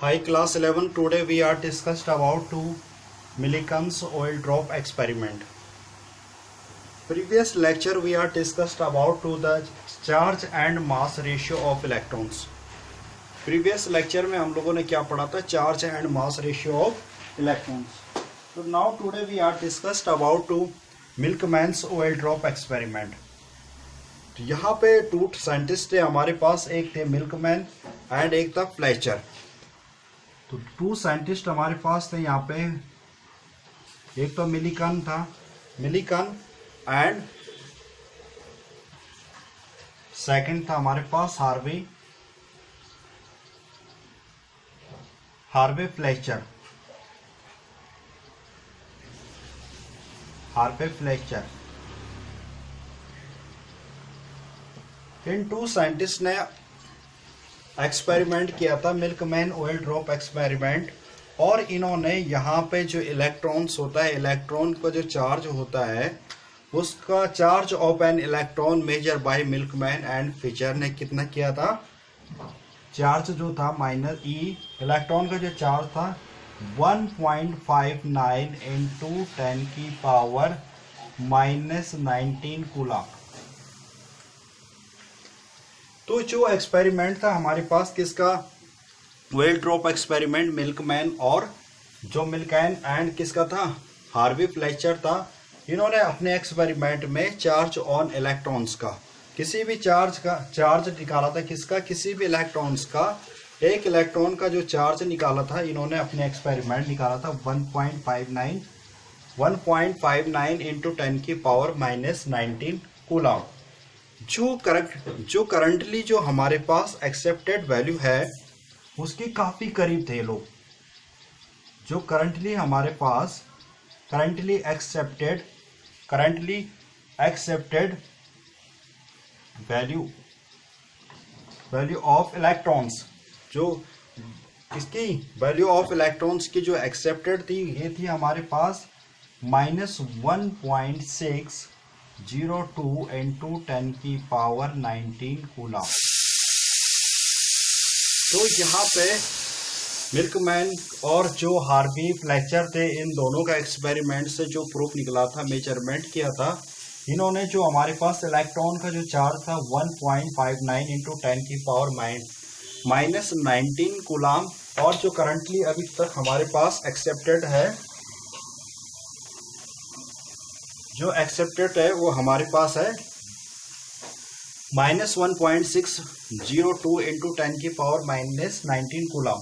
Hi class 11, today we are discussed about 2 Millikan's oil drop experiment. Previous lecture we are discussed about the charge and mass ratio of electrons. Previous lecture में हम लोगों ने क्या पढ़ा था? Charge and mass ratio of electrons. So now today we are discussed about 2 Milkman's oil drop experiment. तो यहाँ पे 2 साइंटिस्ट थे हमारे पास, एक थे मिल्कमैन एंड एक था फ्लेचर. तो 2 साइंटिस्ट हमारे पास थे यहाँ पे, एक तो मिलिकन था, मिलिकन एंड सेकंड था हमारे पास हार्वे फ्लेचर. इन 2 साइंटिस्ट ने एक्सपेरिमेंट किया था, मिल्कमैन ऑयल ड्रॉप एक्सपेरिमेंट. और इन्होंने यहाँ पे जो इलेक्ट्रॉन्स होता है, इलेक्ट्रॉन का जो चार्ज होता है, उसका charge of an electron measure by milkman and Fletcher ने कितना किया था? चार्ज जो था माइनस ई, इलेक्ट्रॉन का जो चार्ज था 1.59 इंटू 10 की पावर -19 कूलम. तो जो एक्सपेरिमेंट था हमारे पास किसका? ऑयल ड्रॉप एक्सपेरिमेंट, मिल्कमैन और जो मिल्कमैन एंड किसका था? हार्वे फ्लेचर था. इन्होंने अपने एक्सपेरिमेंट में चार्ज ऑन इलेक्ट्रॉन्स का, किसी भी चार्ज निकाला था. किसका? किसी भी इलेक्ट्रॉन्स का. एक इलेक्ट्रॉन का जो चार्ज निकाला था इन्होंने अपने एक्सपेरिमेंट निकाला था 1.59 इंटू 10 की पावर -19 कूलम. जो करंटली जो हमारे पास एक्सेप्टेड वैल्यू है उसके काफी करीब थे लोग. जो करंटली हमारे पास currently accepted value of electrons, जो इसकी वैल्यू ऑफ इलेक्ट्रॉन्स की जो एक्सेप्टेड थी, ये थी हमारे पास -1.602 इंटू 10 की पावर 19 कूलम. तो यहाँ पे मिल्कमैन और जो हार्वे फ्लेचर थे, इन दोनों का एक्सपेरिमेंट से जो प्रूफ निकला था, मेजरमेंट किया था, इन्होंने जो हमारे पास इलेक्ट्रॉन का जो चार्ज था 1.59 इंटू 10 की पावर -19 कूलम, और जो करंटली अभी तक हमारे पास एक्सेप्टेड है, जो एक्सेप्टेड है वो हमारे पास है -1.602 इंटू 10 की पावर -19 कूलम.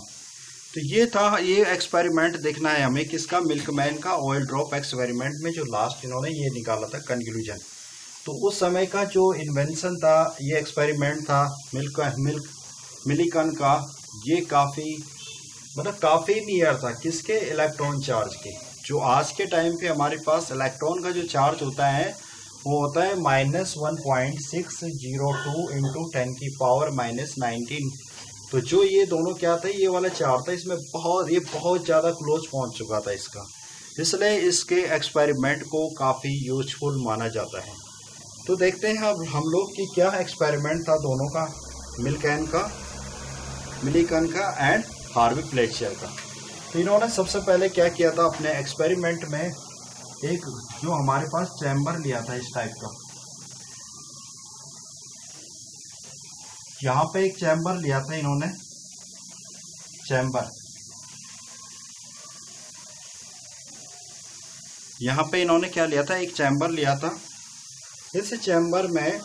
तो ये था, ये एक्सपेरिमेंट देखना है हमें किसका? मिल्कमैन का ऑयल ड्रॉप एक्सपेरिमेंट में जो लास्ट इन्होंने ये निकाला था कंक्लूजन. तो उस समय का जो इन्वेंशन था, ये एक्सपेरिमेंट था मिलिकन का, ये काफ़ी नियर था किसके? इलेक्ट्रॉन चार्ज के. जो आज के टाइम पे हमारे पास इलेक्ट्रॉन का जो चार्ज होता है वो होता है -1.602 इंटू 10 की पावर -19. तो जो ये दोनों क्या था, ये वाला चार्ज था, इसमें बहुत ज़्यादा क्लोज पहुंच चुका था इसका, इसलिए इसके एक्सपेरिमेंट को काफ़ी यूजफुल माना जाता है. तो देखते हैं अब हम लोग कि क्या एक्सपेरिमेंट था दोनों का, मिलिकन का एंड हार्वे फ्लेचर का. तो इन्होंने सबसे पहले क्या किया था अपने एक्सपेरिमेंट में, एक जो हमारे पास चैम्बर लिया था इस टाइप का, यहाँ पे एक चैम्बर लिया था इन्होंने, यहाँ पे इन्होंने क्या लिया था? एक चैम्बर लिया था. इस चैम्बर में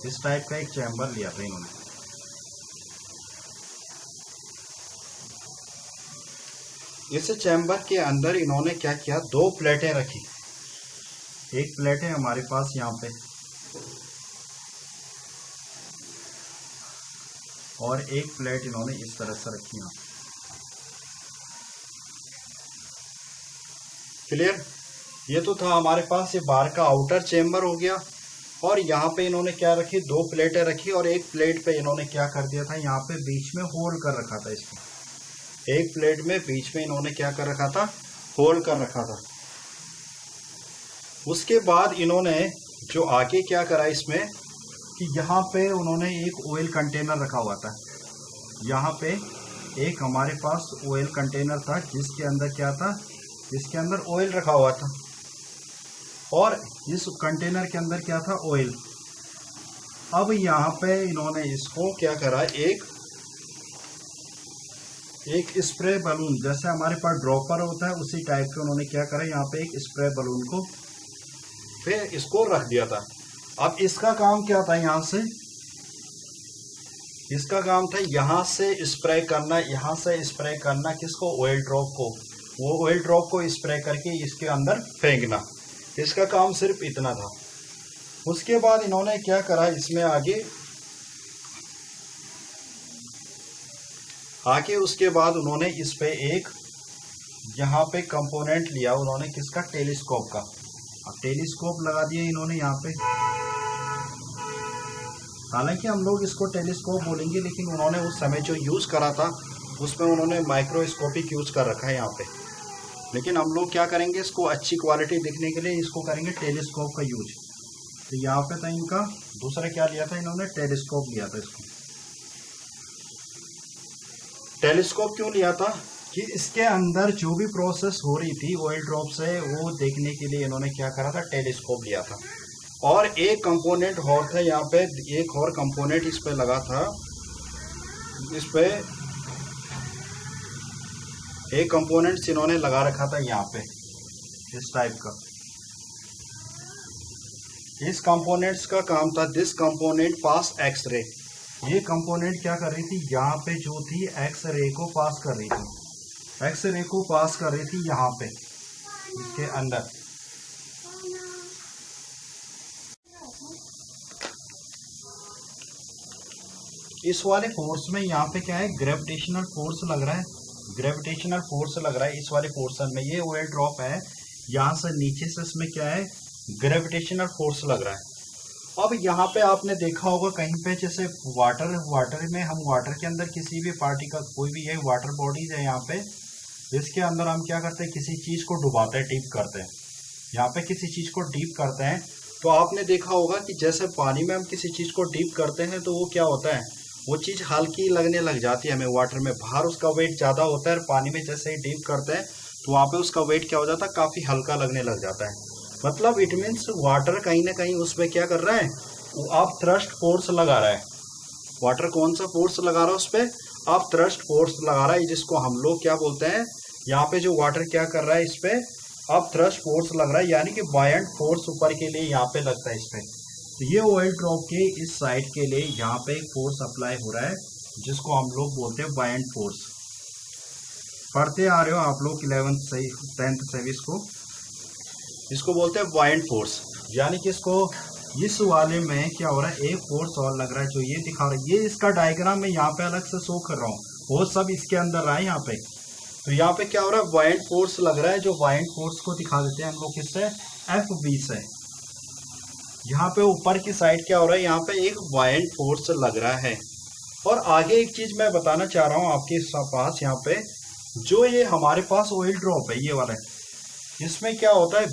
इस टाइप का एक चैम्बर लिया था इन्होंने. इस चैम्बर के अंदर इन्होंने क्या किया? 2 प्लेटें रखी. एक प्लेट है हमारे पास यहाँ पे, और एक प्लेट इन्होंने इस तरह से रखी है. क्लियर? ये तो था हमारे पास ये बाहर का आउटर चेम्बर हो गया. और यहाँ पे इन्होंने क्या रखी? 2 प्लेटें रखी, और एक प्लेट पे इन्होंने क्या कर दिया था? यहाँ पे बीच में होल कर रखा था इसको. एक प्लेट में बीच में इन्होंने क्या कर रखा था? होल कर रखा था. उसके बाद इन्होंने जो आगे क्या करा, इसमें कि यहाँ पे उन्होंने एक ऑयल कंटेनर रखा हुआ था। यहाँ पे एक हमारे पास ऑयल कंटेनर था जिसके अंदर क्या था, इसके अंदर ऑयल रखा हुआ था और इस कंटेनर के अंदर क्या था, ऑयल। अब यहाँ पे इन्होंने इसको क्या करा, एक स्प्रे बलून, जैसे हमारे पास ड्रॉपर होता है उसी टाइप के उन्होंने क्या करा, यहाँ पे एक स्प्रे बलून को फिर इसको रख दिया था। अब इसका काम क्या था, यहाँ से इसका काम था यहाँ से स्प्रे करना, यहाँ से स्प्रे करना किसको, ऑयल ड्रॉप को। वो ऑयल ड्रॉप को स्प्रे करके इसके अंदर फेंकना, इसका काम सिर्फ इतना था। उसके बाद इन्होंने क्या करा, इसमें आगे उसके बाद उन्होंने इस पे एक यहाँ पे कंपोनेंट लिया उन्होंने, किसका, टेलीस्कोप का। अब टेलीस्कोप लगा दिया इन्होंने यहाँ पे। हालांकि हम लोग इसको टेलीस्कोप बोलेंगे, लेकिन उन्होंने उस समय जो यूज़ करा था उसमें उन्होंने माइक्रोस्कोपिक यूज़ कर रखा है यहाँ पे। लेकिन हम लोग क्या करेंगे, इसको अच्छी क्वालिटी दिखने के लिए इसको करेंगे टेलीस्कोप का यूज। तो यहाँ पे था इनका दूसरा क्या लिया था इन्होंने, टेलीस्कोप लिया था। इसको टेलीस्कोप क्यों लिया था कि इसके अंदर जो भी प्रोसेस हो रही थी ऑयल ड्रॉप से, वो देखने के लिए इन्होंने क्या करा था, टेलीस्कोप लिया था। और एक कंपोनेंट और था यहाँ पे, एक और कंपोनेंट इस पे लगा था, इस पे एक कंपोनेंट्स इन्होंने लगा रखा था यहाँ पे इस टाइप का। इस कंपोनेंट्स का काम था, दिस कंपोनेंट पास एक्सरे। ये कंपोनेंट क्या कर रही थी, यहाँ पे जो थी एक्सरे को पास कर रही थी, एक्सरे को पास कर रही थी यहाँ पे इसके अंदर। इस वाले फोर्स में यहाँ पे क्या है, ग्रेविटेशनल फोर्स लग रहा है, ग्रेविटेशनल फोर्स लग रहा है इस वाले पोर्शन में। ये ऑयल ड्रॉप है, यहाँ से नीचे से इसमें क्या है, ग्रेविटेशनल फोर्स लग रहा है। अब यहाँ पे आपने देखा होगा कहीं पे, जैसे वाटर में हम वाटर के अंदर किसी भी पार्टिकल, कोई भी ये वाटर बॉडीज है यहाँ पे, इसके अंदर हम क्या करते हैं, किसी चीज़ को डुबाते हैं, डीप करते हैं। यहाँ पे किसी चीज़ को डीप करते हैं तो आपने देखा होगा कि जैसे पानी में हम किसी चीज़ को डीप करते हैं तो वो क्या होता है, वो चीज़ हल्की लगने लग जाती है हमें वाटर में। बाहर उसका वेट ज़्यादा होता है और पानी में जैसे ही डीप करते हैं तो वहाँ पे उसका वेट क्या हो जाता है, काफ़ी हल्का लगने लग जाता है। मतलब इट मीन्स वाटर कहीं ना कहीं उस पर क्या कर रहा है, वो आप थ्रस्ट फोर्स लगा रहा है। वाटर कौन सा फोर्स लगा रहा है उस पर, आप थ्रस्ट फोर्स लगा रहा है, जिसको हम लोग क्या बोलते हैं, यहाँ पे जो वाटर क्या कर रहा है इस पर अब थ्रस्ट फोर्स लग रहा है, यानी कि बायंट फोर्स ऊपर के लिए यहाँ पे लगता है इस पर। तो ये ऑयल ड्रॉप के इस साइड के लिए यहाँ पे एक फोर्स अप्लाई हो रहा है जिसको हम लोग बोलते हैं बायंट फोर्स। पढ़ते आ रहे हो आप लोग 11th से 10th से इसको बोलते हैं बायंट फोर्स। यानी कि इसको इस वाले में क्या हो रहा है, एक फोर्स और लग रहा है जो ये दिखा रहा है। ये इसका डायग्राम मैं यहाँ पे अलग से शो कर रहा हूँ, वो सब इसके अंदर रहा है यहाँ पे। तो यहाँ पे क्या हो रहा है, बायंट फोर्स लग रहा है, जो बायंट फोर्स को दिखा देते हैं हम लोग किससे, FB से। यहाँ पे ऊपर की साइड क्या हो रहा है, यहाँ पे एक बायंट फोर्स लग रहा है। और आगे एक चीज मैं बताना चाह रहा हूँ आपके पास, यहाँ पे जो ये हमारे पास ऑयल ड्रॉप है ये वाला, इसमें क्या होता है,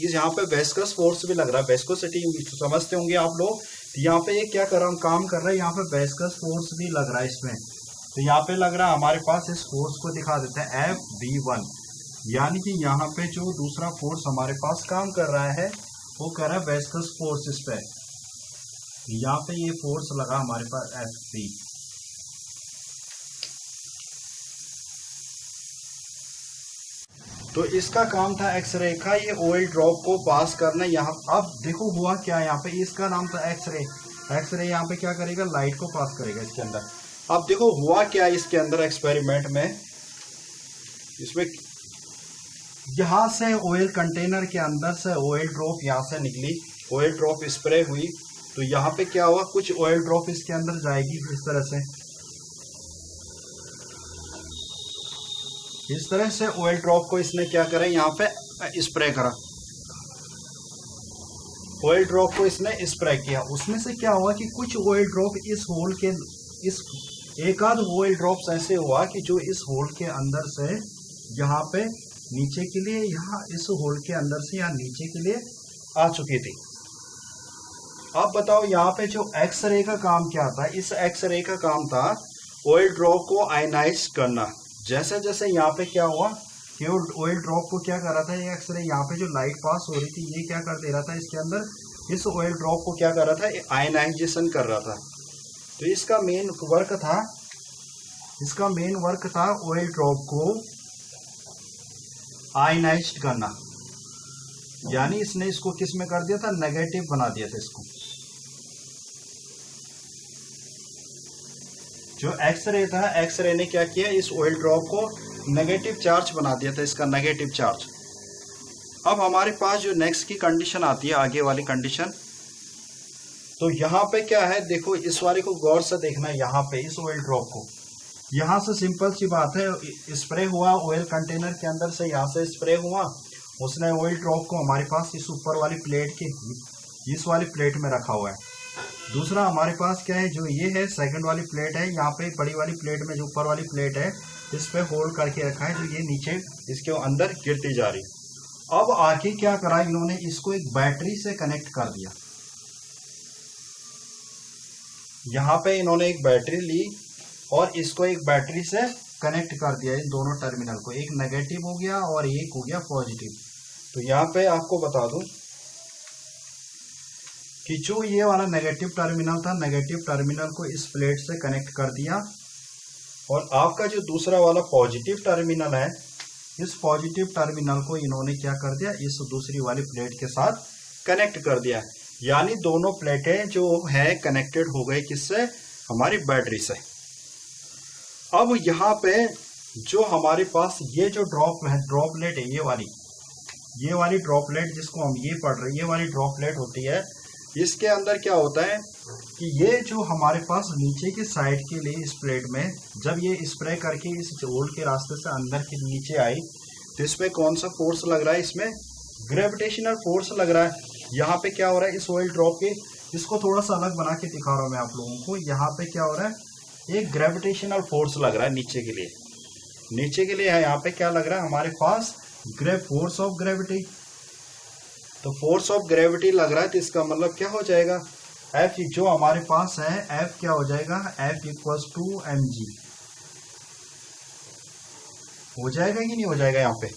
यहाँ पे वेस्कस फोर्स भी लग रहा है। वेस्कोसिटी समझते होंगे आप लोग। तो यहाँ पे ये क्या कर रहा हूँ, काम कर रहा है, यहाँ पे वेस्कस फोर्स भी लग रहा है इसमें। तो यहाँ पे लग रहा है हमारे पास, इस फोर्स को दिखा देते हैं FB1। यानी कि यहाँ पे जो दूसरा फोर्स हमारे पास काम कर रहा है वो कर रहा है वेस्कस फोर्स इस पे। यहाँ पे ये फोर्स लगा हमारे पास FB। तो इसका काम था एक्सरे का, ये ऑयल ड्रॉप को पास करना। यहाँ अब देखो हुआ क्या, यहाँ पे इसका नाम था एक्सरे। एक्सरे यहाँ पे क्या करेगा, लाइट को पास करेगा इसके अंदर। अब देखो हुआ क्या इसके अंदर एक्सपेरिमेंट में, इसमें यहाँ से ऑयल कंटेनर के अंदर से ऑयल ड्रॉप यहाँ से निकली, ऑयल ड्रॉप स्प्रे हुई। तो यहाँ पे क्या हुआ, कुछ ऑयल ड्रॉप इसके अंदर जाएगी इस तरह से ऑयल ड्रॉप को इसने क्या करा, यहाँ पे स्प्रे करा, ऑयल ड्रॉप को इसने स्प्रे किया। उसमें से क्या हुआ कि कुछ ऑयल ड्रॉप इस होल के, इस एक आध ऑयल ड्रॉप्स ऐसे हुआ कि जो इस होल के अंदर से यहाँ पे नीचे के लिए, यहाँ इस होल के अंदर से यहाँ नीचे के लिए आ चुकी थी। अब बताओ यहाँ पे जो एक्सरे का काम क्या था, इस एक्सरे का काम था ऑयल ड्रॉप को आयनाइज करना। जैसे जैसे यहाँ पे क्या हुआ कि ऑयल ड्रॉप को क्या कर रहा था, ये एक्सरे यहाँ पे जो लाइट पास हो रही थी ये क्या कर दे रहा था इसके अंदर, इस ऑयल ड्रॉप को क्या कर रहा था, आयनाइजेशन कर रहा था। तो इसका मेन वर्क था ऑयल ड्रॉप को आयनाइज्ड करना, यानी इसने इसको किस में कर दिया था, नेगेटिव बना दिया था इसको। जो एक्सरे था, एक्सरे ने क्या किया, इस ऑयल ड्रॉप को नेगेटिव चार्ज बना दिया था, इसका नेगेटिव चार्ज। अब हमारे पास जो नेक्स्ट की कंडीशन आती है, आगे वाली कंडीशन, तो यहाँ पे क्या है, देखो इस वाले को गौर से देखना है। यहाँ पे इस ऑयल ड्रॉप को, यहाँ से सिंपल सी बात है, स्प्रे हुआ ऑयल कंटेनर के अंदर से, यहाँ से स्प्रे हुआ, उसने ऑयल ड्रॉप को हमारे पास इस ऊपर वाली प्लेट के, इस वाली प्लेट में रखा हुआ है। दूसरा हमारे पास क्या है, जो ये है सेकंड वाली प्लेट है, यहाँ पे बड़ी वाली प्लेट में जो ऊपर वाली प्लेट है इस पे होल्ड करके रखा है, जो ये नीचे इसके अंदर गिरती जा रही। अब आके क्या करा इन्होंने, इसको एक बैटरी से कनेक्ट कर दिया। यहाँ पे इन्होंने एक बैटरी ली और इसको एक बैटरी से कनेक्ट कर दिया, इन दोनों टर्मिनल को, एक नेगेटिव हो गया और एक हो गया पॉजिटिव। तो यहाँ पे आपको बता दूं कि जो ये वाला नेगेटिव टर्मिनल था, नेगेटिव टर्मिनल को इस प्लेट से कनेक्ट कर दिया, और आपका जो दूसरा वाला पॉजिटिव टर्मिनल है, इस पॉजिटिव टर्मिनल को इन्होंने क्या कर दिया, इस दूसरी वाली प्लेट के साथ कनेक्ट कर दिया। यानी दोनों प्लेटें जो है कनेक्टेड हो गई, किससे, हमारी बैटरी से। अब यहाँ पे जो हमारे पास ये जो ड्रॉपलेट है, ये वाली ड्रॉपलेट जिसको हम ये पढ़ रहे हैं, ये वाली ड्रॉपलेट होती है। इसके अंदर क्या होता है कि ये जो हमारे पास नीचे की साइड के लिए इस प्लेट में, जब ये स्प्रे करके इस होल के रास्ते से अंदर के नीचे आई, तो इसमें कौन सा फोर्स लग रहा है, इसमें ग्रेविटेशनल फोर्स लग रहा है। यहाँ पे क्या हो रहा है, इस ऑयल ड्रॉप के, इसको थोड़ा सा अलग बना के दिखा रहा हूँ मैं आप लोगों को। यहाँ पे क्या हो रहा है, एक ग्रेविटेशनल फोर्स लग रहा है नीचे के लिए, यहाँ पे क्या लग रहा है हमारे पास, फोर्स ऑफ ग्रेविटी। तो फोर्स ऑफ ग्रेविटी लग रहा है, तो इसका मतलब क्या हो जाएगा, F जो हमारे पास है, F क्या हो जाएगा, F इक्वल्स टू mg हो जाएगा कि नहीं हो जाएगा, यहाँ पे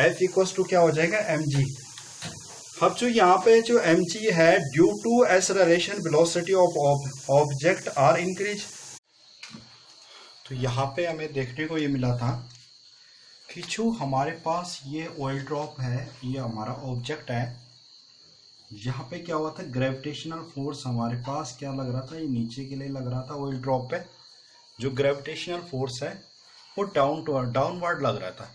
F इक्वल्स टू क्या हो जाएगा, mg। अब जो यहाँ पे जो mg है, due to acceleration velocity of object are increase. तो यहाँ पे हमें देखने को ये मिला था कि जो हमारे पास ये ऑयल ड्रॉप है, ये हमारा ऑब्जेक्ट है, यहाँ पे क्या हुआ था, ग्रेविटेशनल फोर्स हमारे पास क्या लग रहा था, ये नीचे के लिए लग रहा था ऑयल ड्रॉप पे। जो ग्रेविटेशनल फोर्स है वो डाउनवर्ड लग रहा था,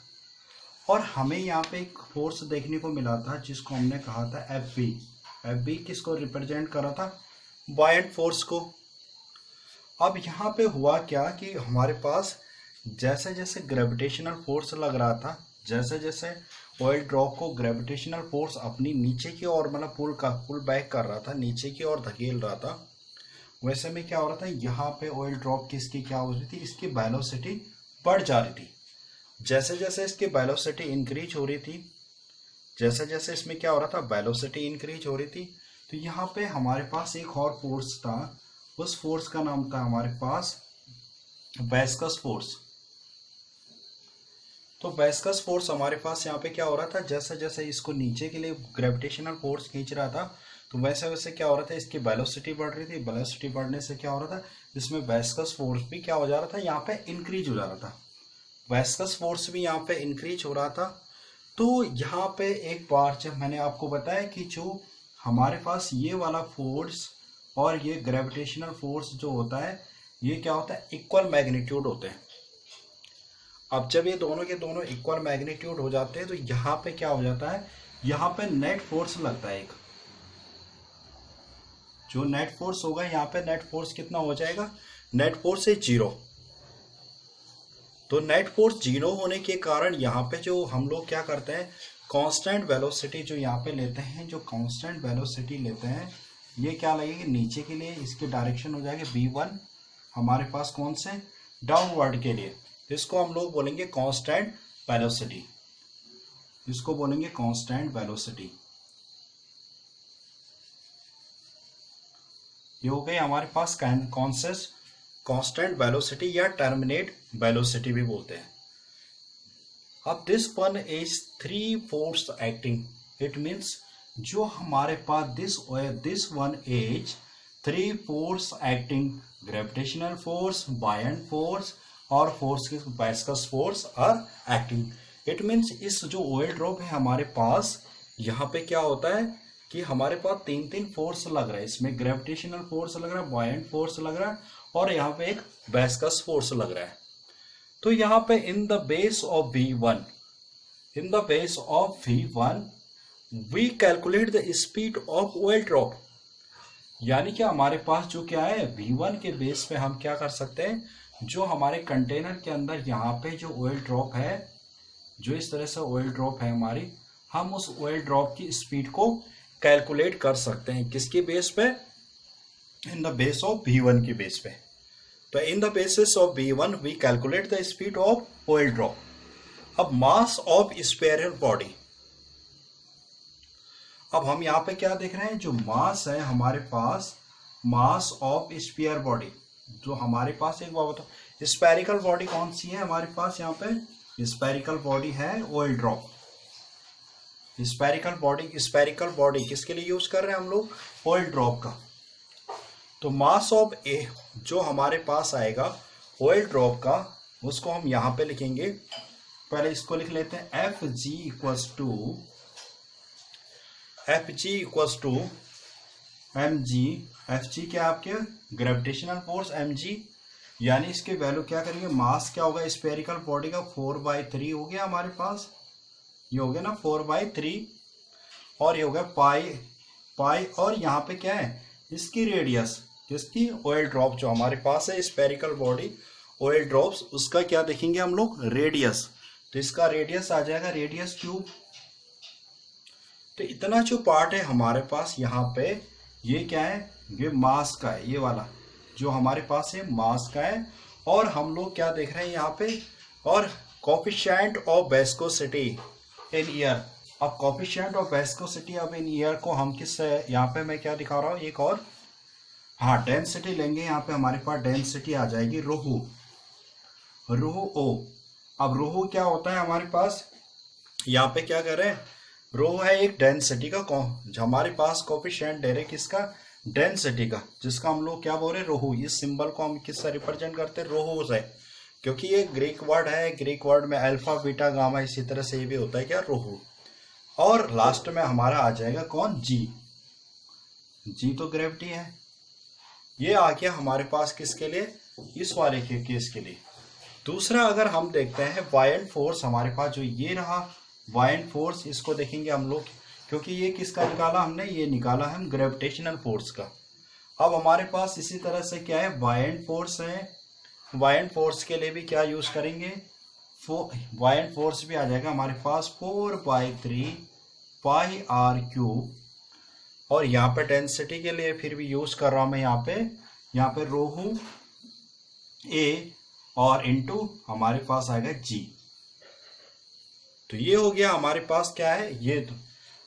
और हमें यहाँ पे एक फोर्स देखने को मिला था जिसको हमने कहा था एफ बी किसको रिप्रेजेंट कर रहा था, बायंट फोर्स को। अब यहाँ पे हुआ क्या कि हमारे पास जैसे जैसे ग्रेविटेशनल फोर्स लग रहा था, जैसे जैसे ऑयल ड्रॉप को ग्रेविटेशनल फोर्स अपनी नीचे की ओर, मतलब पुल बैक कर रहा था, नीचे की ओर धकेल रहा था, वैसे में क्या हो रहा था, यहाँ पे ऑयल ड्रॉप की इसकी क्या हो रही थी, इसकी वेलोसिटी बढ़ जा रही थी। जैसे जैसे इसकी वेलोसिटी इंक्रीज हो रही थी, जैसे जैसे इसमें क्या हो रहा था, वेलोसिटी इंक्रीज हो रही थी, तो यहाँ पे हमारे पास एक और फोर्स था, उस फोर्स का नाम था हमारे पास विस्कस फोर्स। तो विस्कस फोर्स हमारे पास यहाँ पे क्या हो रहा था, जैसे जैसे इसको नीचे के लिए ग्रेविटेशनल फोर्स खींच रहा था, तो वैसे वैसे क्या हो रहा था, इसकी वेलोसिटी बढ़ रही थी। वेलोसिटी बढ़ने से क्या हो रहा था, इसमें विस्कस फोर्स भी क्या हो जा रहा था, यहाँ पे इंक्रीज हो जा रहा था। विस्कस फोर्स भी यहाँ पे इंक्रीज हो रहा था। तो यहाँ पे एक बार जब मैंने आपको बताया कि जो हमारे पास ये वाला फोर्स और ये ग्रेविटेशनल फोर्स जो होता है, ये क्या होता है, इक्वल मैग्नीट्यूड होते हैं। अब जब ये दोनों के दोनों इक्वल मैग्नीट्यूड हो जाते हैं, तो यहाँ पे क्या हो जाता है, यहाँ पे नेट फोर्स लगता है एक। जो नेट फोर्स होगा, यहाँ पे नेट फोर्स कितना हो जाएगा, नेट फोर्स है 0। तो नेट फोर्स 0 होने के कारण यहाँ पे जो हम लोग क्या करते हैं, कांस्टेंट वेलोसिटी जो यहाँ पे लेते हैं, जो कांस्टेंट वेलोसिटी लेते हैं, ये क्या लगेगी, नीचे के लिए इसकी डायरेक्शन हो जाएगी v1 हमारे पास, कौन से, डाउनवर्ड के लिए। इसको हम लोग बोलेंगे कांस्टेंट वेलोसिटी, इसको बोलेंगे कांस्टेंट वेलोसिटी। ये हो गई हमारे पास कांस्टेंट वेलोसिटी या टर्मिनेट वेलोसिटी भी बोलते हैं। अब this one is 3 force acting, it means जो हमारे पास this one is 3 force acting, gravitational force, buoyant force और फोर्स के viscous force are acting. It means इस जो ऑयल ड्रॉप है हमारे पास, यहाँ पे क्या होता है कि हमारे पास 3 फोर्स लग रहा है। इसमें ग्रेविटेशनल फोर्स लग रहा है, बायंट फोर्स लग रहा है और यहाँ पे एक विस्कस फोर्स लग रहा है। तो यहाँ पे in the base of V1 we calculate the speed of oil drop. यानी कि हमारे पास जो क्या है V1 के बेस पे हम क्या कर सकते हैं, जो हमारे कंटेनर के अंदर यहाँ पे जो ऑयल ड्रॉप है, जो इस तरह से ऑयल ड्रॉप है हमारी, हम उस ऑयल ड्रॉप की स्पीड को कैलकुलेट कर सकते हैं। किसके बेस पे? In the base of V1 के बेस पे। तो in the basis of V1 we calculate the speed of oil drop. अब मास ऑफ स्फेरिकल बॉडी, अब हम यहाँ पे क्या देख रहे हैं, जो मास है हमारे पास, मास ऑफ स्फीयर बॉडी, जो हमारे पास एक बात बताओ स्फेरिकल बॉडी कौन सी है हमारे पास, यहाँ पे स्फेरिकल बॉडी है ऑयल ड्रॉप। स्फेरिकल बॉडी किसके लिए यूज कर रहे हैं हम लोग? ऑयल ड्रॉप का। तो मास ऑफ ए जो हमारे पास आएगा ऑयल ड्रॉप का, उसको हम यहाँ पे लिखेंगे। पहले इसको लिख लेते हैं F G equals to M G. F G क्या आपके ग्रेविटेशनल फोर्स, एम जी यानी इसके वैल्यू क्या करेंगे, मास क्या होगा स्फेरिकल बॉडी का 4/3 हो गया हमारे पास, ये हो गया ना 4/3, और ये हो गया पाई और यहाँ पे क्या है इसकी रेडियस, किसकी? ऑयल ड्रॉप जो हमारे पास है स्फेरिकल बॉडी ऑयल ड्रॉप्स, उसका क्या देखेंगे हम लोग, रेडियस। तो इसका रेडियस आ जाएगा रेडियस क्यूब। तो इतना जो पार्ट है हमारे पास यहाँ पे, ये क्या है, ये मास का है, ये वाला जो हमारे पास है मास का है। और हम लोग क्या देख रहे हैं यहाँ पे, और coefficient of viscosity in air. अब coefficient of viscosity of in air को हम किस, यहाँ पे मैं क्या दिखा रहा हूँ, एक और, हाँ डेंसिटी लेंगे। यहाँ पे हमारे पास डेंसिटी आ जाएगी रोहू ओ। अब रोहू क्या होता है हमारे पास, यहाँ पे क्या कर रहे हैं, रोहू है एक डेंसिटी का, हमारे पास कोफिशिएंट दे रहे किसका, डेंसिटी का, जिसका हम लोग क्या बोल रहे हैं, रोहू। इस सिंबल को हम किससे रिप्रेजेंट करते हैं, रोहू से, क्योंकि ये ग्रीक वर्ड है। ग्रीक वर्ड में अल्फा बीटा गामा, इसी तरह से ये भी होता है क्या, रोहू। और लास्ट में हमारा आ जाएगा कौन, जी तो ग्रेविटी है। ये आ गया हमारे पास किसके लिए, इस वाले के केस के लिए। दूसरा अगर हम देखते हैं बायंट फोर्स, हमारे पास जो ये रहा बायंट फोर्स, इसको देखेंगे हम लोग, क्योंकि ये किसका निकाला हमने, ये निकाला हम ग्रेविटेशनल फोर्स का। अब हमारे पास इसी तरह से क्या है, बायंट फोर्स है। बायंट फोर्स के लिए भी क्या यूज करेंगे, बायंट फोर्स भी आ जाएगा हमारे पास 4/3 पाई आर क्यूब। और यहाँ पे डेंसिटी के लिए फिर भी यूज कर रहा हूं मैं यहाँ पे रोहू ए, और इनटू हमारे पास आएगा जी। तो ये हो गया हमारे पास क्या है, ये तो।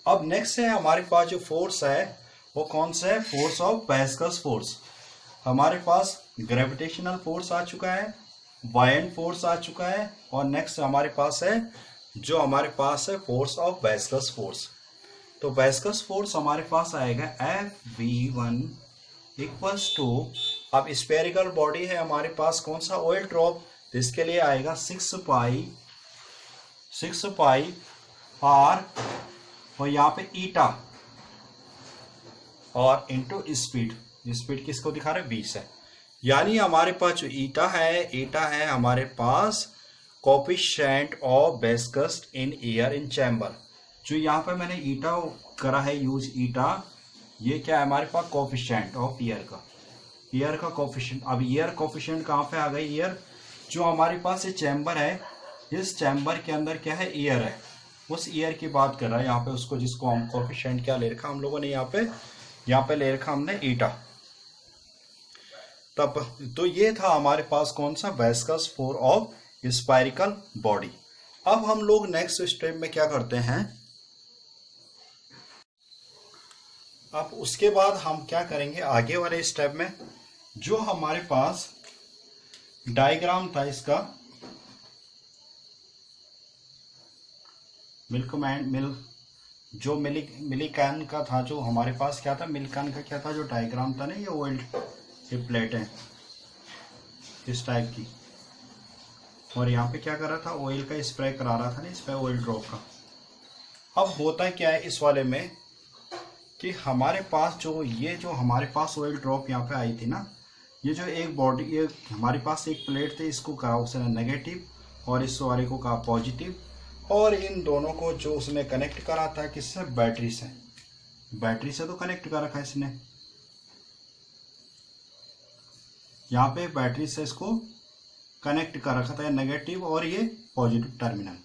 अब नेक्स्ट है हमारे पास जो फोर्स है वो कौन सा है, फोर्स ऑफ विस्कस फोर्स। हमारे पास ग्रेविटेशनल फोर्स आ चुका है, बायंट फोर्स आ चुका है, और नेक्स्ट हमारे पास है जो हमारे पास है फोर्स ऑफ विस्कस फोर्स। तो विस्कस फोर्स हमारे पास आएगा Fv1 इक्वल्स टू, अब स्फेरिकल बॉडी है हमारे पास कौन सा, ऑयल ड्रॉप, तो इसके लिए आएगा 6 पाई आर, और यहाँ पे ईटा, और इनटू स्पीड किसको दिखा रहे हैं, 20 है। यानी हमारे पास जो ईटा है हमारे पास coefficient of viscous in air in chamber. जो यहाँ पे मैंने ईटा करा है यूज, ईटा ये क्या है हमारे पास, कोफिशिएंट ऑफ एयर का कोफिशिएंट। अब एयर कोफिशिएंट कहाँ पे आ गई, एयर जो हमारे पास ये चैम्बर है, इस चैम्बर के अंदर क्या है, एयर है, उस एयर की बात कर रहा है यहाँ पे, उसको जिसको हम कोफिशिएंट क्या ले रखा हम लोगों ने यहाँ पे ले रखा हमने ईटा। तब तो ये था हमारे पास कौन सा, viscous force of spherical body. अब हम लोग नेक्स्ट स्टेप में क्या करते हैं, अब उसके बाद हम क्या करेंगे आगे वाले स्टेप में, जो हमारे पास डायग्राम था इसका मिलिकन का था, जो हमारे पास क्या था मिलिकन का क्या था जो डायग्राम था ना, ये ऑयल ये प्लेट है इस टाइप की, और यहाँ पे क्या कर रहा था ऑयल का स्प्रे करा रहा था ना इस पे ऑयल ड्रॉप का। अब होता क्या है इस वाले में कि हमारे पास जो हमारे पास ऑयल ड्रॉप यहाँ पे आई थी ना, ये जो एक बॉडी, ये हमारे पास एक प्लेट थी, इसको कहा उसने नेगेटिव और इस वाले को कहा पॉजिटिव, और इन दोनों को जो उसने कनेक्ट करा था किससे, बैटरी से। बैटरी से तो कनेक्ट कर रखा है इसने, यहाँ पे बैटरी से इसको कनेक्ट कर रखा था, नेगेटिव और ये पॉजिटिव टर्मिनल।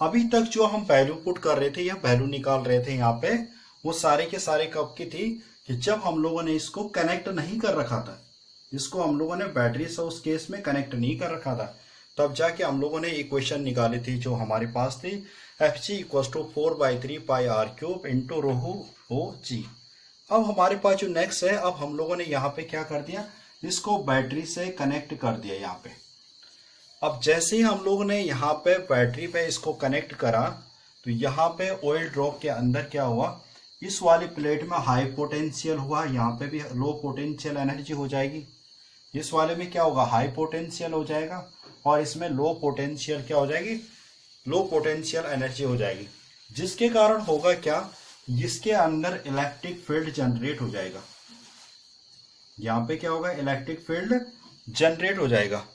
अभी तक जो हम वैल्यू पुट कर रहे थे या वैल्यू निकाल रहे थे यहाँ पे, वो सारे के सारे कब की थी कि जब हम लोगों ने इसको कनेक्ट नहीं कर रखा था, इसको हम लोगों ने बैटरी से उस केस में कनेक्ट नहीं कर रखा था, तब जाके हम लोगों ने इक्वेशन निकाली थी जो हमारे पास थी Fg = 4/3 πr³ इंटू ρ/g। अब हमारे पास जो नेक्स्ट है, अब हम लोगों ने यहाँ पे क्या कर दिया, इसको बैटरी से कनेक्ट कर दिया यहाँ पे। अब जैसे ही हम लोगों ने यहाँ पे बैटरी पे इसको कनेक्ट करा, तो यहाँ पे ऑयल ड्रॉप के अंदर क्या हुआ, इस वाली प्लेट में हाई पोटेंशियल हुआ, यहाँ पे भी लो पोटेंशियल एनर्जी हो जाएगी, इस वाले में क्या होगा हाई पोटेंशियल हो जाएगा, और इसमें लो पोटेंशियल क्या हो जाएगी, लो पोटेंशियल एनर्जी हो जाएगी, जिसके कारण होगा क्या, इसके अंदर इलेक्ट्रिक फील्ड जनरेट हो जाएगा। यहाँ पे क्या होगा, इलेक्ट्रिक फील्ड जनरेट हो जाएगा।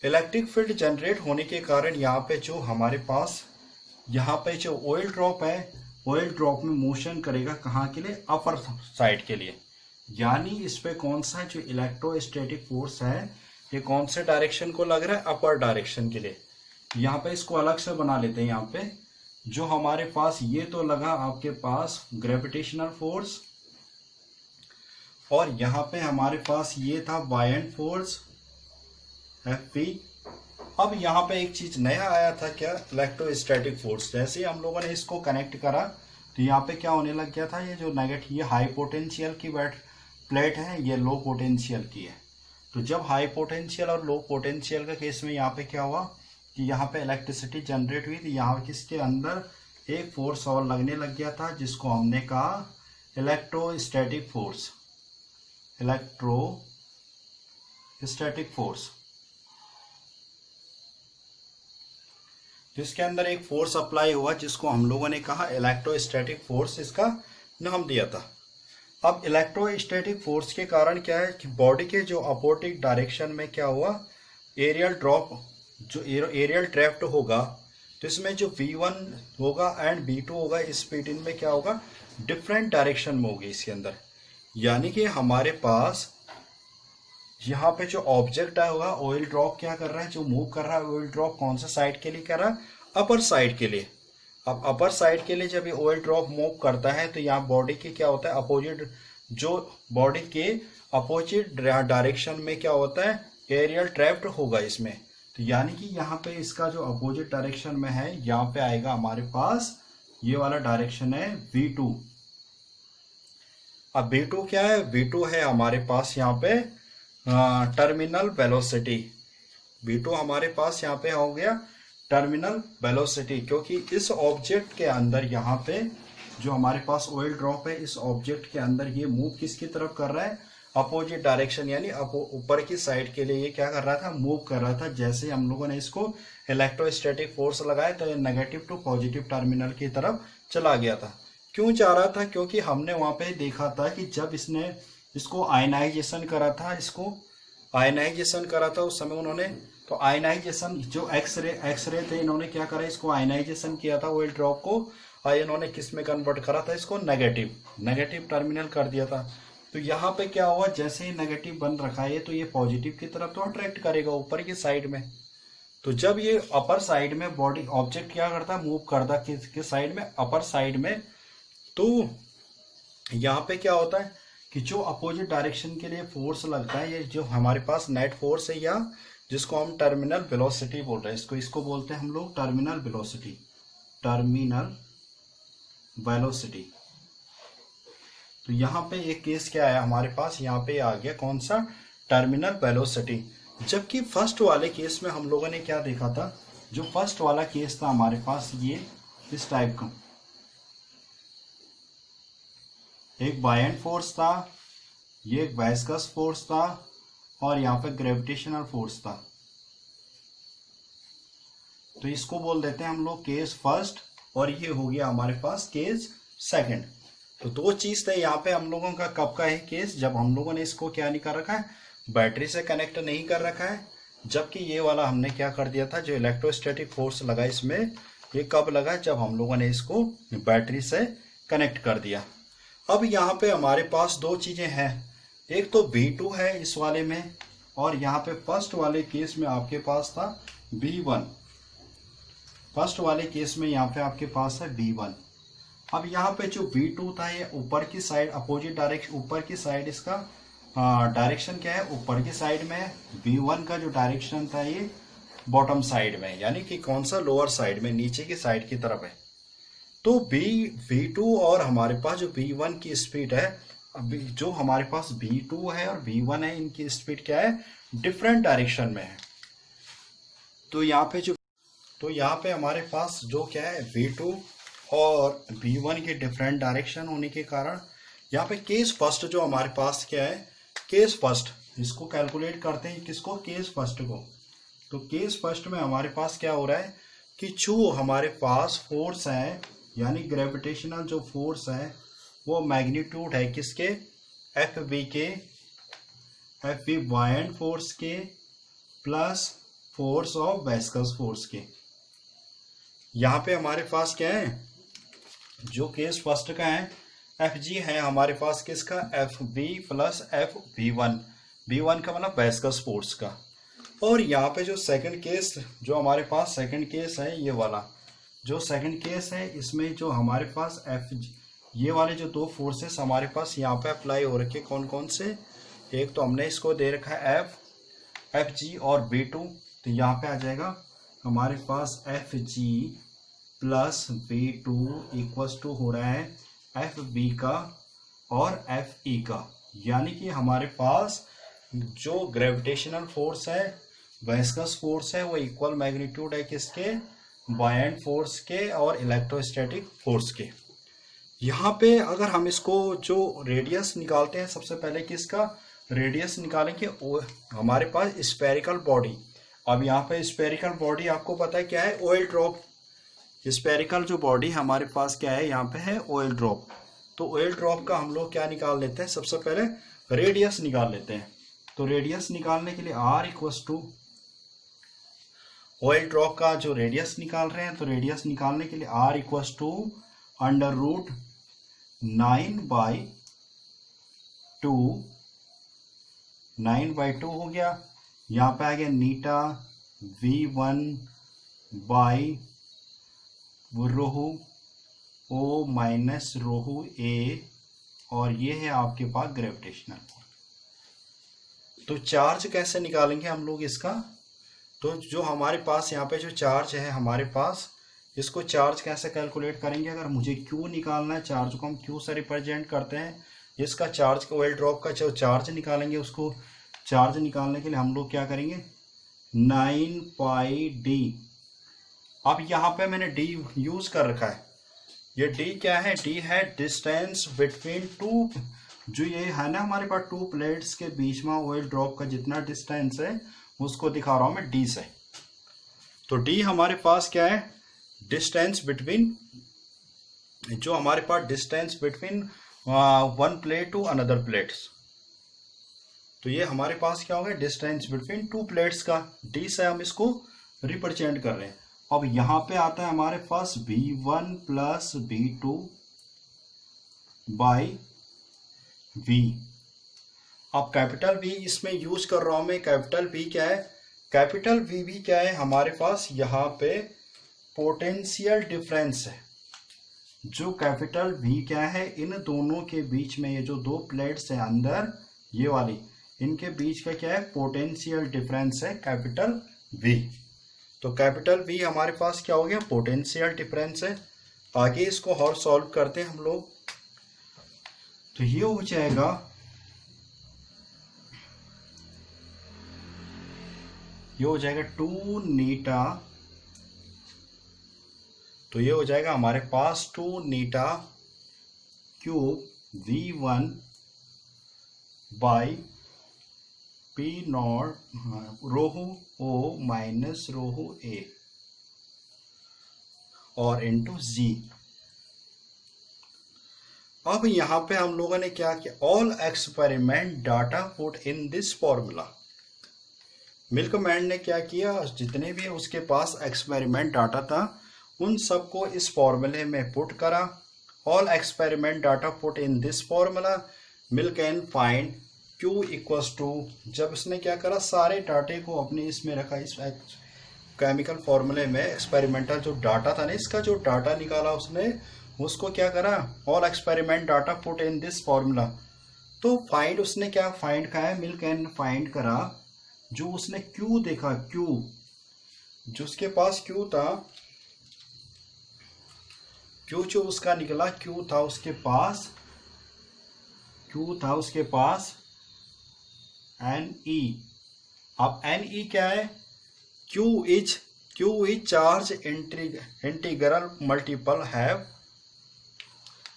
इलेक्ट्रिक फील्ड जनरेट होने के कारण यहाँ पे जो हमारे पास यहाँ पे जो ऑयल ड्रॉप है, ऑयल ड्रॉप में मोशन करेगा कहाँ के लिए, अपर साइड के लिए, यानी इस पे कौन सा जो इलेक्ट्रोस्टैटिक फोर्स है ये कौन से डायरेक्शन को लग रहा है, अपर डायरेक्शन के लिए। यहाँ पे इसको अलग से बना लेते हैं। यहाँ पे जो हमारे पास ये तो लगा आपके पास ग्रेविटेशनल फोर्स, और यहाँ पे हमारे पास ये था बायएंड फोर्स Fp। अब यहाँ पे एक चीज नया आया था क्या, इलेक्ट्रोस्टैटिक फोर्स। जैसे हम लोगों ने इसको कनेक्ट करा तो यहाँ पे क्या होने लग गया था, ये जो नेगेटिव, ये हाई पोटेंशियल की प्लेट है, ये लो पोटेंशियल की है। तो जब हाई पोटेंशियल और लो पोटेंशियल का केस में यहाँ पे क्या हुआ कि यहाँ पे इलेक्ट्रिसिटी जनरेट हुई थी, यहाँ किसके अंदर एक फोर्स और लगने लग गया था, जिसको हमने कहा इलेक्ट्रोस्टैटिक फोर्स, इलेक्ट्रोस्टैटिक फोर्स। जिसके अंदर एक फोर्स अप्लाई हुआ जिसको हम लोगों ने कहा इलेक्ट्रोस्टैटिक फोर्स, इसका नाम दिया था। अब इलेक्ट्रोस्टैटिक फोर्स के कारण क्या है कि बॉडी के जो अपोजिट डायरेक्शन में क्या हुआ, एरियल ड्रॉप, जो एरियल ड्राफ्ट होगा, तो इसमें जो V1 होगा एंड V2 होगा, इस स्पीड में क्या होगा, डिफरेंट डायरेक्शन में होगी इसके अंदर। यानी कि हमारे पास यहाँ पे जो ऑब्जेक्ट होगा, ऑयल ड्रॉप क्या कर रहा है, जो मूव कर रहा है ऑयल ड्रॉप कौन सा साइड के लिए कर रहा है, अपर साइड के लिए। अब अपर साइड के लिए जब ये ऑयल ड्रॉप मूव करता है तो यहाँ बॉडी के क्या होता है, अपोजिट, जो बॉडी के अपोजिट डायरेक्शन में क्या होता है, एरियल ट्रैप्ड होगा इसमें। तो यानी कि यहाँ पे इसका जो अपोजिट डायरेक्शन में है, यहाँ पे आएगा हमारे पास ये वाला डायरेक्शन है V2। अब V2 क्या है, V2 है हमारे पास यहाँ पे टर्मिनल वेलोसिटी। V2 हमारे पास यहाँ पे हो गया टर्मिनल वेलोसिटी, क्योंकि इस ऑब्जेक्ट के अंदर यहाँ पे जो हमारे पास ऑयल ड्रॉप है, इस ऑब्जेक्ट के अंदर ये मूव किसकी तरफ कर रहा है, अपोजिट डायरेक्शन, यानी ऊपर की साइड के लिए ये क्या कर रहा था, मूव कर रहा था। जैसे हम लोगों ने इसको इलेक्ट्रोस्टैटिक फोर्स लगाया तो ये नेगेटिव टू पॉजिटिव टर्मिनल की तरफ चला गया था। क्यों जा रहा था, क्योंकि हमने वहां पे देखा था कि जब इसने इसको आयनाइजेशन करा था, उस समय उन्होंने तो आयनाइजेशन जो एक्सरे थे, इन्होंने क्या करा, इसको आयनाइजेशन किया था ऑयल ड्रॉप को, और इन्होंने किस में कन्वर्ट करा था, इसको नेगेटिव टर्मिनल कर दिया था। तो यहाँ पे क्या हुआ, जैसे ही नेगेटिव बन रखा है तो ये पॉजिटिव की तरफ तो अट्रैक्ट करेगा ऊपर की साइड में। तो जब ये अपर साइड में बॉडी ऑब्जेक्ट क्या करता, मूव करता किस साइड में, अपर साइड में। तो यहाँ पे क्या होता है कि जो अपोजिट डायरेक्शन के लिए फोर्स लगता है, ये जो हमारे पास नेट फोर्स है, या जिसको हम टर्मिनल वेलोसिटी बोल रहे हैं, इसको बोलते हैं हम लोग टर्मिनल वेलोसिटी। तो यहाँ पे एक केस क्या है हमारे पास, यहाँ पे आ गया कौन सा, टर्मिनल वेलोसिटी। जबकि फर्स्ट वाले केस में हम लोगों ने क्या देखा था, जो फर्स्ट वाला केस था हमारे पास ये इस टाइप का, एक बायएंड फोर्स था, ये एक वाइस्कस फोर्स था और यहाँ पे ग्रेविटेशनल फोर्स था। तो इसको बोल देते हैं हम लोग केस फर्स्ट, और ये हो गया हमारे पास केस सेकंड। तो दो चीज थे यहाँ पे हम लोगों का। कब का है केस, जब हम लोगों ने इसको क्या नहीं कर रखा है, बैटरी से कनेक्ट नहीं कर रखा है। जबकि ये वाला हमने क्या कर दिया था, जो इलेक्ट्रोस्टैटिक फोर्स लगा इसमें, ये कब लगा, जब हम लोगों ने इसको बैटरी से कनेक्ट कर दिया। अब यहाँ पे हमारे पास दो चीजें हैं, एक तो V2 है इस वाले में, और यहाँ पे फर्स्ट वाले केस में आपके पास था V1। फर्स्ट वाले केस में यहाँ पे आपके पास है V1। अब यहाँ पे जो V2 था ये ऊपर की साइड, अपोजिट डायरेक्शन, ऊपर की साइड इसका डायरेक्शन क्या है, ऊपर की साइड में। V1 का जो डायरेक्शन था ये बॉटम साइड में, यानी कि कौन सा, लोअर साइड में, नीचे की साइड की तरफ है। तो V2 और हमारे पास जो V1 की स्पीड है, अभी जो हमारे पास V2 है और V1 है, इनकी स्पीड क्या है, डिफरेंट डायरेक्शन में है। तो यहाँ पे हमारे पास जो क्या है, V2 और V1 के डिफरेंट डायरेक्शन होने के कारण यहाँ पे केस फर्स्ट जो हमारे पास क्या है, केस फर्स्ट, इसको कैलकुलेट करते हैं किसको, केस फर्स्ट को। तो केस फर्स्ट में हमारे पास क्या हो रहा है कि जो हमारे पास फोर्स है, यानी ग्रेविटेशनल जो फोर्स है, वो मैग्नीट्यूड है किसके, FV के, FV बायएंड फोर्स के plus force of viscous force के। यहाँ पे हमारे पास क्या है, जो केस फर्स्ट का है FG है हमारे पास किसका, FV प्लस FV1। V1 का मतलब विस्कस फोर्स का। और यहाँ पे जो सेकंड केस, जो हमारे पास सेकंड केस है, ये वाला जो सेकंड केस है, इसमें जो हमारे पास FG, ये वाले जो दो फोर्सेस हमारे पास यहाँ पे अप्लाई हो रखे, कौन कौन से, एक तो हमने इसको दे रखा है FG और V2। तो यहाँ पे आ जाएगा हमारे पास FG plus V2 equals to हो रहा है FV का और FE का। यानी कि हमारे पास जो ग्रेविटेशनल फोर्स है, विस्कस फोर्स है, वो इक्वल मैग्नीट्यूड है किसके, बायएंड फोर्स के और इलेक्ट्रोस्टैटिक फोर्स के। यहाँ पे अगर हम इसको जो रेडियस निकालते हैं, सबसे पहले किसका रेडियस निकालेंगे, हमारे पास स्फेरिकल बॉडी। अब यहाँ पे स्फेरिकल बॉडी आपको पता है क्या है, ऑयल ड्रॉप। स्फेरिकल जो बॉडी हमारे पास क्या है, यहाँ पे है ऑयल ड्रॉप। तो ऑयल ड्रॉप का हम लोग क्या निकाल लेते हैं, सबसे पहले रेडियस निकाल लेते हैं। तो रेडियस निकालने के लिए R equals to, oil drop का जो रेडियस निकाल रहे हैं, तो रेडियस निकालने के लिए R equals to under root 9/2, 9/2 हो गया। यहाँ पे आ गया नीटा V1 by rho O minus rho A, और ये है आपके पास ग्रेविटेशनल फोर्स। तो चार्ज कैसे निकालेंगे हम लोग इसका, तो जो हमारे पास यहाँ पे जो चार्ज है हमारे पास, इसको चार्ज कैसे कैलकुलेट करेंगे। अगर मुझे Q निकालना है, चार्ज को हम Q से रिप्रेजेंट करते हैं। इसका चार्ज का, ऑयल ड्रॉप का जो चार्ज निकालेंगे, उसको चार्ज निकालने के लिए हम लोग क्या करेंगे, 9πD। अब यहाँ पे मैंने D यूज कर रखा है। ये D क्या है, D है डिस्टेंस बिटवीन टू, जो ये है ना हमारे पास टू प्लेट्स के बीच में ऑयल ड्रॉप का जितना डिस्टेंस है, उसको दिखा रहा हूं मैं D से। तो D हमारे पास क्या है, डिस्टेंस बिटवीन, जो हमारे पास distance between one plate to another plates. तो ये हमारे पास क्या होगा, डिस्टेंस बिटवीन टू प्लेट्स का D से हम इसको रिप्रेजेंट कर रहे हैं। अब यहाँ पे आता है हमारे पास V1 plus V2 by V। अब कैपिटल V इसमें यूज कर रहा हूं मैं। कैपिटल V क्या है, कैपिटल V भी क्या है हमारे पास, यहाँ पे पोटेंशियल डिफरेंस है। जो कैपिटल V क्या है, इन दोनों के बीच में ये जो दो प्लेट्स है अंदर, ये वाली, इनके बीच का क्या है, पोटेंशियल डिफरेंस है कैपिटल V। तो कैपिटल V हमारे पास क्या हो गया, पोटेंशियल डिफरेंस है। आगे इसको और सॉल्व करते हैं हम लोग। तो ये हो जाएगा ये हो जाएगा 2 नीटा, तो ये हो जाएगा हमारे पास 2 नीटा cube V1 by P not rho O minus rho A और इनटू जी। अब यहां पे हम लोगों ने क्या किया, all experiment data put in this formula. Milkman ने क्या किया, जितने भी उसके पास एक्सपेरिमेंट डाटा था उन सबको इस फॉर्मूले में पुट करा। All experiment data put in this formula, मिल्क and find Q equals to, जब उसने क्या करा, सारे डाटे को अपने इसमें रखा, इस केमिकल फॉर्मूले में एक्सपेरिमेंटल जो डाटा था ना, इसका जो डाटा निकाला उसने, उसको क्या करा, all experiment data put in this formula. तो फाइंड उसने क्या फाइंड करा है, मिल्क एंड फाइंड करा, जो उसने Q देखा, Q जो उसके पास Q था, Q जो उसका निकला, Q था उसके पास Ne। अब Ne क्या है, Q is charge integral multiple have,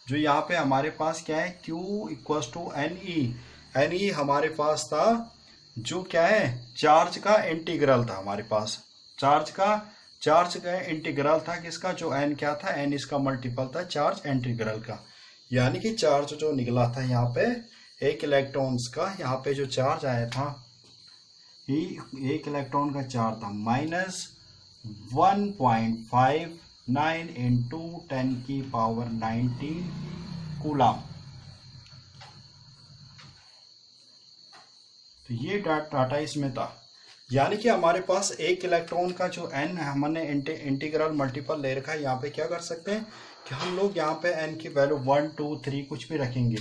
जो यहाँ पे हमारे पास क्या है, Q इक्वल्स टू Ne हमारे पास था जो क्या है, चार्ज का इंटीग्रल था हमारे पास, चार्ज का इंटीग्रल था किसका, जो n क्या था, n इसका मल्टीपल था चार्ज इंटीग्रल का। यानी कि चार्ज जो निकला था यहाँ पे एक इलेक्ट्रॉन्स का, यहाँ पे जो चार्ज आया था, एक इलेक्ट्रॉन का चार्ज था -1.59 इंटू 10⁻⁹ कूलम। तो ये डाटा इसमें था। यानी कि हमारे पास एक इलेक्ट्रॉन का जो n हमने इंटीग्रल मल्टीपल ले रखा है, यहाँ पे क्या कर सकते हैं कि हम लोग यहाँ पे n की वैल्यू 1 2 3 कुछ भी रखेंगे।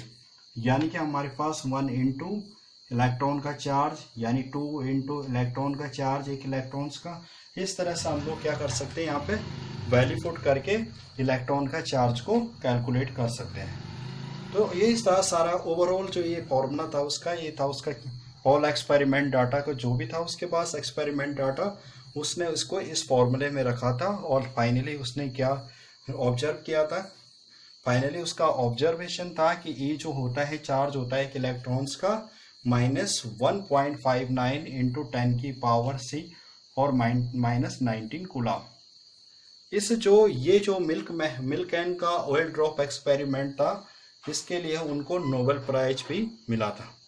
यानी कि हमारे पास 1 इंटू इलेक्ट्रॉन का चार्ज, यानी 2 इंटू इलेक्ट्रॉन का चार्ज एक इलेक्ट्रॉन्स का। इस तरह से हम लोग क्या कर सकते हैं, यहाँ पे वैल्यू पुट करके इलेक्ट्रॉन का चार्ज को कैलकुलेट कर सकते हैं। तो ये था सारा ओवरऑल जो ये फॉर्मूला था उसका, ये था उसका ऑल एक्सपेरिमेंट डाटा का, जो भी था उसके पास एक्सपेरिमेंट डाटा, उसने उसको इस फॉर्मूले में रखा था। और फाइनली उसने क्या ऑब्जर्व किया था, फाइनली उसका ऑब्जर्वेशन था कि ये जो होता है, चार्ज होता है एक इलेक्ट्रॉन्स का -1.59 इंटू 10⁻⁶ और -19 कूलम। ये जो मिल्कमैन का ऑयल ड्रॉप एक्सपेरिमेंट था, इसके लिए उनको नोबेल प्राइज भी मिला था।